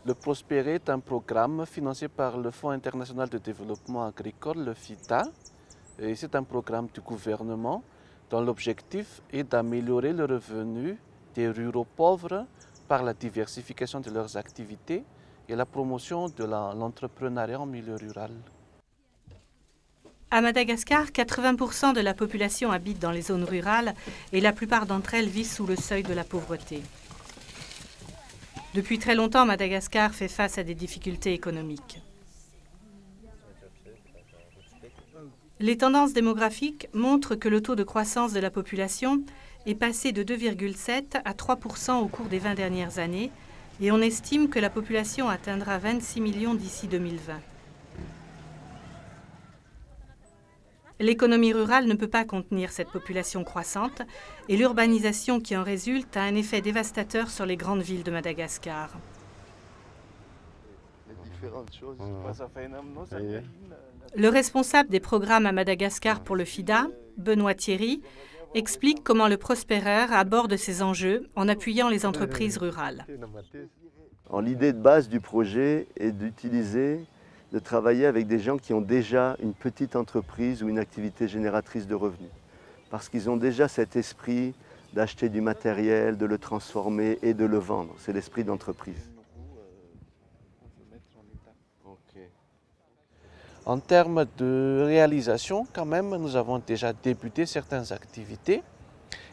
Le Prospérer est un programme financé par le Fonds international de développement agricole, le FIDA. Et c'est un programme du gouvernement dont l'objectif est d'améliorer le revenu des ruraux pauvres par la diversification de leurs activités et la promotion de l'entrepreneuriat en milieu rural. À Madagascar, 80% de la population habite dans les zones rurales et la plupart d'entre elles vivent sous le seuil de la pauvreté. Depuis très longtemps, Madagascar fait face à des difficultés économiques. Les tendances démographiques montrent que le taux de croissance de la population est passé de 2,7 à 3% au cours des 20 dernières années et on estime que la population atteindra 26 millions d'ici 2020. L'économie rurale ne peut pas contenir cette population croissante et l'urbanisation qui en résulte a un effet dévastateur sur les grandes villes de Madagascar. Le responsable des programmes à Madagascar pour le FIDA, Benoît Thierry, explique comment le Prospérer aborde ces enjeux en appuyant les entreprises rurales. L'idée de base du projet est de travailler avec des gens qui ont déjà une petite entreprise ou une activité génératrice de revenus. Parce qu'ils ont déjà cet esprit d'acheter du matériel, de le transformer et de le vendre. C'est l'esprit d'entreprise. En termes de réalisation, quand même, nous avons déjà débuté certaines activités.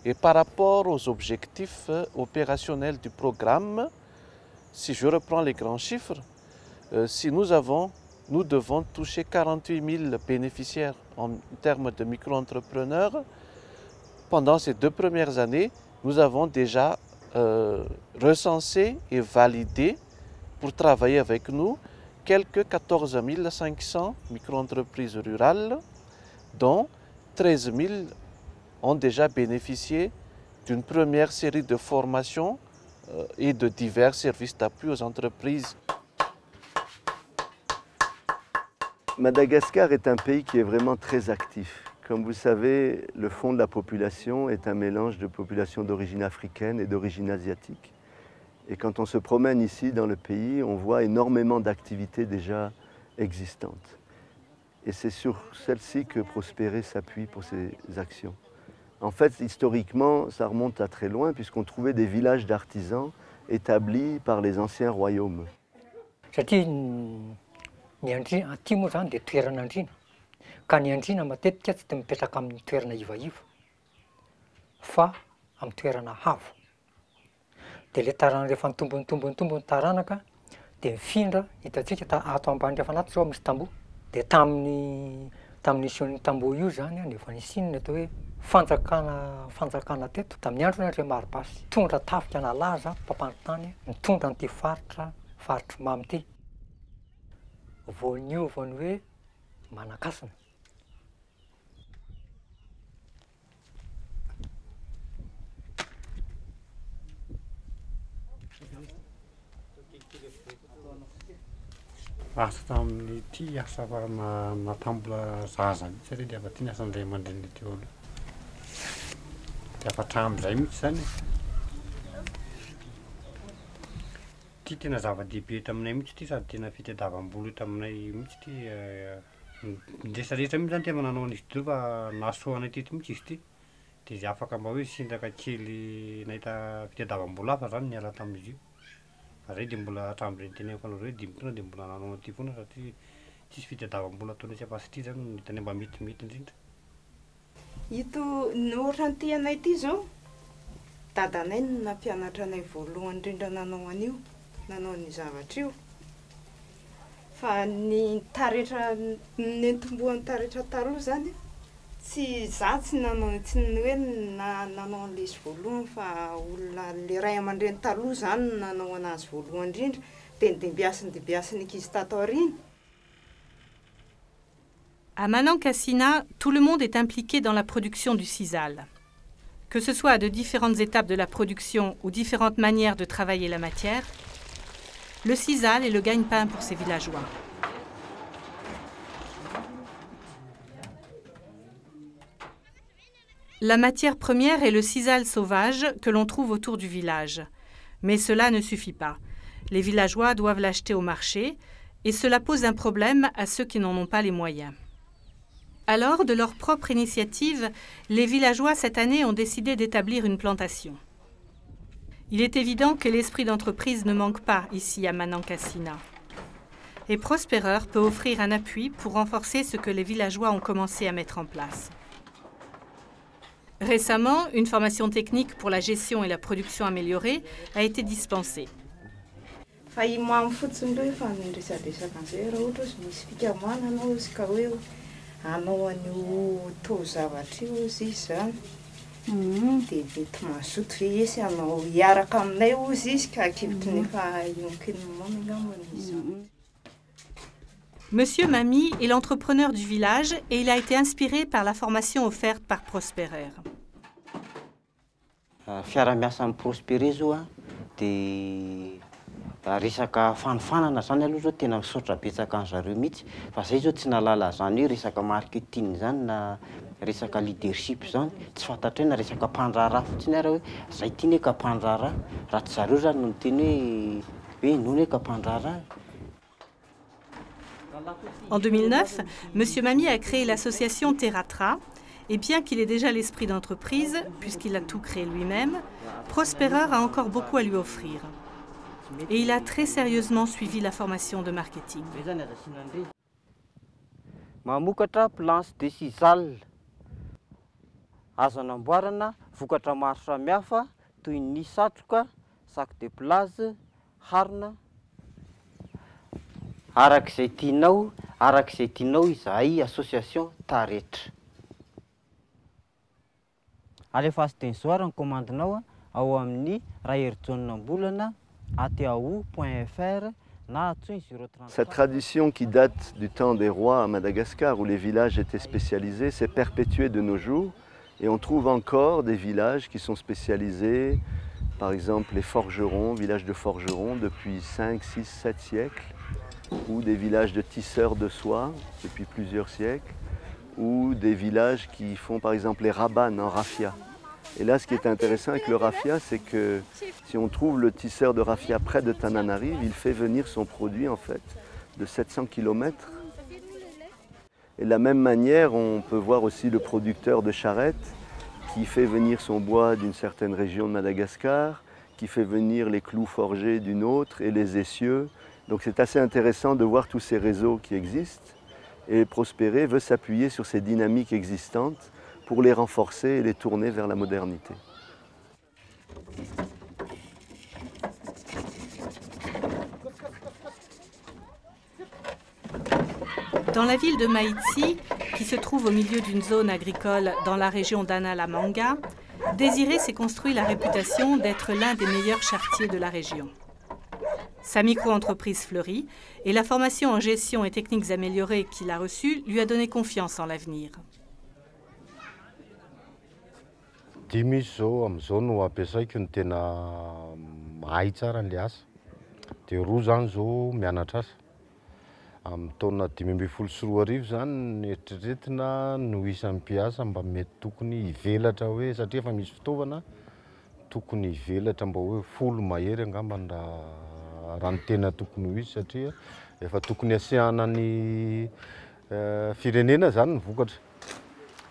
Et par rapport aux objectifs opérationnels du programme, si je reprends les grands chiffres, si nous devons toucher 48 000 bénéficiaires en termes de micro-entrepreneurs. Pendant ces 2 premières années, nous avons déjà recensé et validé pour travailler avec nous quelques 14 500 micro-entreprises rurales, dont 13 000 ont déjà bénéficié d'une première série de formations et de divers services d'appui aux entreprises. Madagascar est un pays qui est vraiment très actif. Comme vous savez, le fond de la population est un mélange de population d'origine africaine et d'origine asiatique. Et quand on se promène ici dans le pays, on voit énormément d'activités déjà existantes. Et c'est sur celle-ci que Prospérer s'appuie pour ses actions. En fait, historiquement, ça remonte à très loin, puisqu'on trouvait des villages d'artisans établis par les anciens royaumes. Ny aty moa zany dia toerana andriana. Ka ny andriana matetika tsy dia mipetraka amin'ny toerana ivaiva fa amin'ny toerana avo. Dia ilay taranaka rehefa nitombony taranaka dia mifindra hitantsika ato ambany rehefa anaty zao misy tamboho. Dia tamin'ny ision'io tamboho io zany dia efa nisinina atao hoe fanjakana teto. Tamin'ny andro André Maribasy tondra tafika nalaza mpampanontany nitondra an'ity faritra mamy ity. Voaniovany hoe Manakasina. Asa tamin'ity asa natambola zaza mihitsy ary dia afa ty ny asan'ilay aman-dreny ty olo. Dia afa hatramin'izay mihitsy zany. Ty tena zava-dehibe taminay mihitsy ty sady tena fitadiavam-bola taminay mihitsy ty. Rehetrarehetra mihitsy zany tena nanao an'izy ity fa nahasoanay teto mihitsy izy ty. Dia izy afaka mba hoe sindraka kely nahita fitadiavam-bola hafa zany niala tamin'izy io. Fa zay dia mbola hatramin'ireny teneniko anareo hoe dimbitona dia mbola nanao an'ity foana satria tsisy fitadiavam-bola ataonay tsy afa-sy ity zany no hitany mba metimety indrindra. Ito ohatran'ity anay ity zao, dadanay no nampianatra anay voalohany indrindra nanao an'io, nanao ny zavatra io. Fa ny taretra nentombohan'ny taretra taloha zany tsy za tsy nanao hoe nanao an'ilay izy voalohany fa olona le ray aman-dreny taloha zany nanao anazy voalohany indrindra dia dembiasiny ankizy tato aoriana. À Manankasina, tout le monde est impliqué dans la production du sisal. Que ce soit à de différentes étapes de la production ou différentes manières de travailler la matière, le sisal est le gagne-pain pour ces villageois. La matière première est le sisal sauvage que l'on trouve autour du village. Mais cela ne suffit pas. Les villageois doivent l'acheter au marché et cela pose un problème à ceux qui n'en ont pas les moyens. Alors, de leur propre initiative, les villageois cette année ont décidé d'établir une plantation. Il est évident que l'esprit d'entreprise ne manque pas ici à Manancasina. Et Prosperer peut offrir un appui pour renforcer ce que les villageois ont commencé à mettre en place. Récemment, une formation technique pour la gestion et la production améliorée a été dispensée. Monsieur Mami est l'entrepreneur du village et il a été inspiré par la formation offerte par Prosperer. Fiara-miasa amin'ny Prosperer zao dia resaka fanofanana zany aloha zao tena misaotra betsaka an'zareo mihitsy fa zay zao tsy nalala zany hoe resaka marketing zany na resaka leadership zany tsy fantatra hoe na resaka mpandraharaha fotsiny ary hoe zay tiany hoe ka mpandraharaha raha tsy zareo zany no miteny hoe nono hoe ka mpandraharaha. En 2009, M. Mami a créé l'association Terratra et bien qu'il ait déjà l'esprit d'entreprise, puisqu'il a tout créé lui-même, Prosperer a encore beaucoup à lui offrir. Et il a très sérieusement suivi la formation de marketing. Mamokatra planche de sisal azo anamboarana vokatra maro samihafa toy ny satroka, sac de plage, harona. Arak'izay tianao izahay association taretra. Alefa azo teny zao ary ny commandinao ao amin'ny raherjonambolana @yahoo.fr na atsoiny 030. Cette tradition qui date du temps des rois à Madagascar où les villages étaient spécialisés s'est perpétuée de nos jours et on trouve encore des villages qui sont spécialisés, par exemple les forgerons, villages de forgerons depuis 5, 6, 7 siècles, ou des villages de tisseurs de soie depuis plusieurs siècles, ou des villages qui font par exemple les rabanes en raffia. Et là, ce qui est intéressant avec le raffia, c'est que si on trouve le tisseur de raffia près de Tananarive, il fait venir son produit en fait de 700 km. Et de la même manière, on peut voir aussi le producteur de charrettes qui fait venir son bois d'une certaine région de Madagascar, qui fait venir les clous forgés d'une autre et les essieux. Donc c'est assez intéressant de voir tous ces réseaux qui existent et Prosperer veut s'appuyer sur ces dynamiques existantes pour les renforcer et les tourner vers la modernité. Dans la ville de Maïtsi, qui se trouve au milieu d'une zone agricole dans la région d'Analamanga, Désiré s'est construit la réputation d'être l'un des meilleurs charretiers de la région. Sa micro-entreprise fleurit et la formation en gestion et techniques améliorées qu'il a reçue lui a donné confiance en l'avenir. Dimy zao amin'izao no ampiasaiko ny tena mahay tsara an'ilay asa. Dia roa zany zao mianatra asa. Amin'ny taona 2024 zany ny eritreretina no isan'ny mpiasa mba mety tokony hivelatra hoe satria efa misy fitaovana tokony hivelatra mba hoe folo mahery angamba raha ny tena tokony ho izy satria efa tokony asiana ny firenena zany ny vokatra.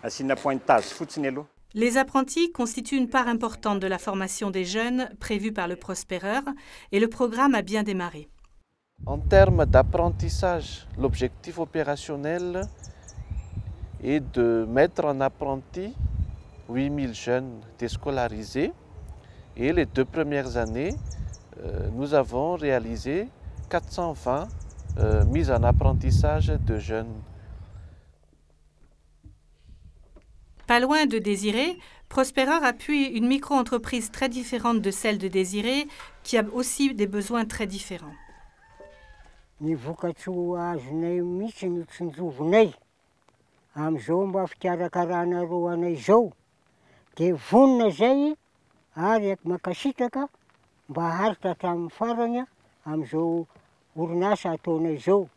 Asiana pointage fotsiny aloha. Les apprentis constituent une part importante de la formation des jeunes prévue par le Prosperer et le programme a bien démarré. En termes d'apprentissage, l'objectif opérationnel est de mettre en apprenti 8000 jeunes déscolarisés et les 2 premières années, nous avons réalisé 420 mises en apprentissage de jeunes. Pas loin de Désiré, Prosperer appuie une micro-entreprise très différente de celle de Désiré, qui a aussi des besoins très différents. Ny vokatro azonay mihitsy no tsinjovinay amin'izao mba fikarakarana roanay zao dia vonona zay ary makasitraka mba haritra hatramin'ny farany amin'izao orinasa ataonay zao.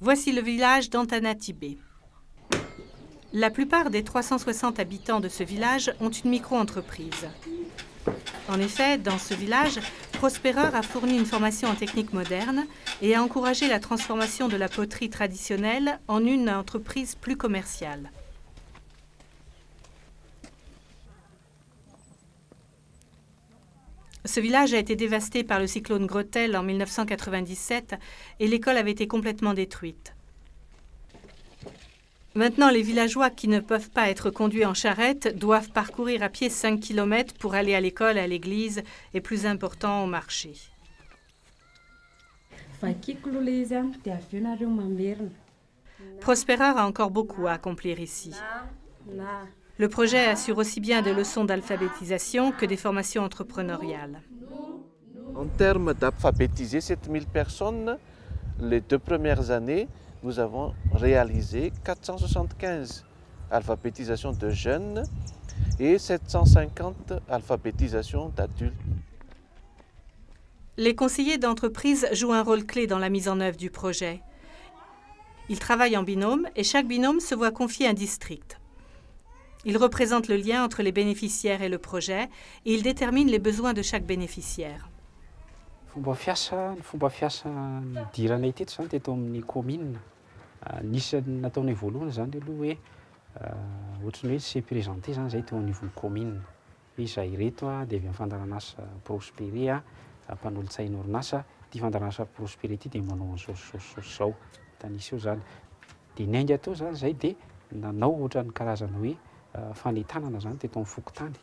Voici le village d'Antanatibé. La plupart des 360 habitants de ce village ont une micro-entreprise. En effet, dans ce village, Prosperer a fourni une formation en technique moderne et a encouragé la transformation de la poterie traditionnelle en une entreprise plus commerciale. Ce village a été dévasté par le cyclone Gretel en 1997 et l'école avait été complètement détruite. Maintenant, les villageois qui ne peuvent pas être conduits en charrette doivent parcourir à pied 5 km pour aller à l'école, à l'église et, plus important, au marché. Prosperer a encore beaucoup à accomplir ici. Le projet assure aussi bien des leçons d'alphabétisation que des formations entrepreneuriales. En termes d'alphabétiser 7000 personnes, les 2 premières années, nous avons réalisé 475 alphabétisations de jeunes et 750 alphabétisations d'adultes. Les conseillers d'entreprise jouent un rôle clé dans la mise en œuvre du projet. Ils travaillent en binôme et chaque binôme se voit confier un district. Ils représentent le lien entre les bénéficiaires et le projet et ils déterminent les besoins de chaque bénéficiaire. Fomba fiasa nidiranay teto zany teto amin'ny commune. Nisy nataonay voalohany zany aloha hoe ohatrany hoe se présenté zany zay teo au niveau commune. Hoe izahay reto dia avy amin'ny fandaran'asa Prospéré mpanolontsaina orinasa, ty fandaran'asa Prospéré ty dia manao an'izao zao. Da nisy eo zany. Dia nainga tao zany zay dia nanao ohatran'ny karazana hoe fanetanana zany teto amin'ny fokontany.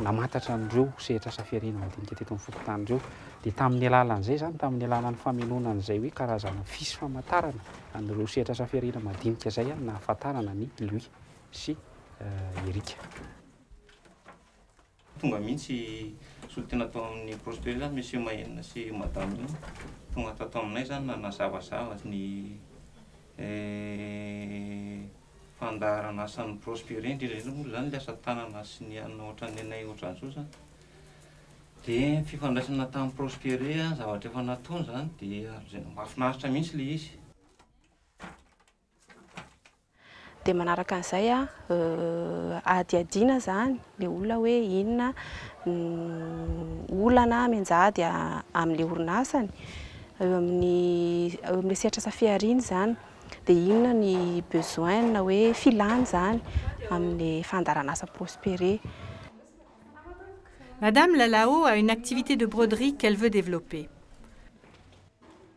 Namantatra andreo sehatra asa fiarenana madinika teto amin'ny fokontany ireo. Dia tamin'ny alalan'izay zany, tamin'ny alalan'ny famelonana izay hoe karazana fisy famantarana an'ireo sehatra asa fiarenana madinika izay na ahafantarana ny Louis sy Erika. Tonga mihitsy solotena tao amin'ny Prospéré zany monsieur Mahenina sy madame io. Tonga tao aminay zany nazavazava ny fandaharana asan'ny Prospéré indrindra indrindra moa zany le asa tanana sy ny anona ohatran'ny anay ohatran'izao zany. Dia fifandraisana tamin'ny Prospéré zavatra efa nataony zany dia mahafinaritra mihitsy le izy. Dia manaraka an'izay adiadiana zany le olona hoe inona olana menjady amin'le orinasany eo amin'ny sehatra asa fiariana zany. Dia inona ny besoin hoe filany zany amin'ny fandaran'asa Prospéré. Madame Lalao a une activité de broderie qu'elle veut développer.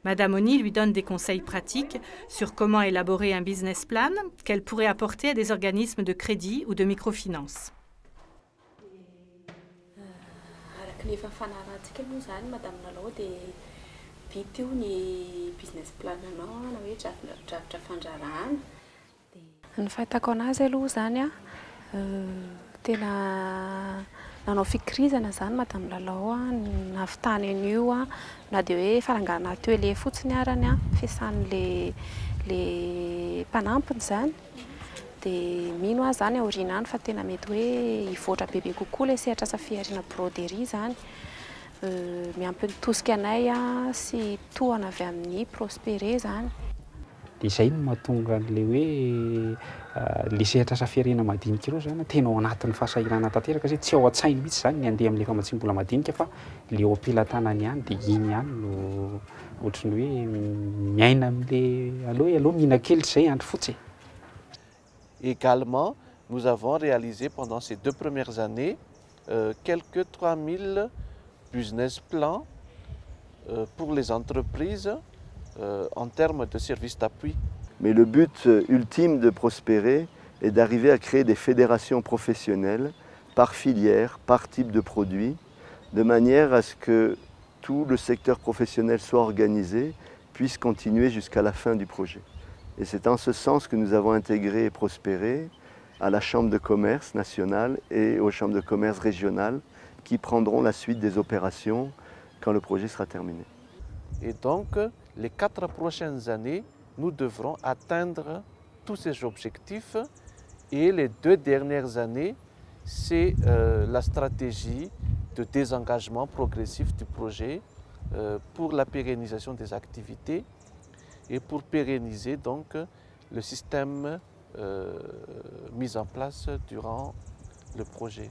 Madame Oni lui donne des conseils pratiques sur comment élaborer un business plan qu'elle pourrait apporter à des organismes de crédit ou de microfinance. Ny fahitako anazy aloha zany tena nanao fikirizana zany Madame Lalao nahavitany an'io na dia hoe faranganana atelier fotsiny arany fiasan'le mpanampiny zany. Dia mino azy zany aoriana any fa tena mety hoe hivoatra bebe kokoa le sehatra asa fiariana broderie zany. Miampy nitosika anay sy tohana avy amin'ny Prospéré zany. Dia izay no mahatonga an'le hoe le sehatra asa fiarenana madinika ireo zany tena ao anatin'ny fasahirana tanteraka satria tsy ao an-tsainy mihitsy zany ny andeha amin'le famadiham-bola madinika fa le ao am-pelantanany ihany dia iny ihany no ohatrany hoe miaina amin'le aloha mihina kely izay andro fotsy. Également, nous avons réalisé pendant ces 2 premières années quelques 3000 business plans pour les entreprises en termes de services d'appui. Mais le but ultime de Prospéré est d'arriver à créer des fédérations professionnelles par filière, par type de produit, de manière à ce que tout le secteur professionnel soit organisé, puisse continuer jusqu'à la fin du projet. Et c'est en ce sens que nous avons intégré Prospéré à la Chambre de commerce nationale et aux chambres de commerce régionales qui prendront la suite des opérations quand le projet sera terminé. Et donc, les 4 prochaines années, nous devrons atteindre tous ces objectifs. Et les 2 dernières années, c'est la stratégie de désengagement progressif du projet pour la pérennisation des activités et pour pérenniser donc le système mis en place durant le projet.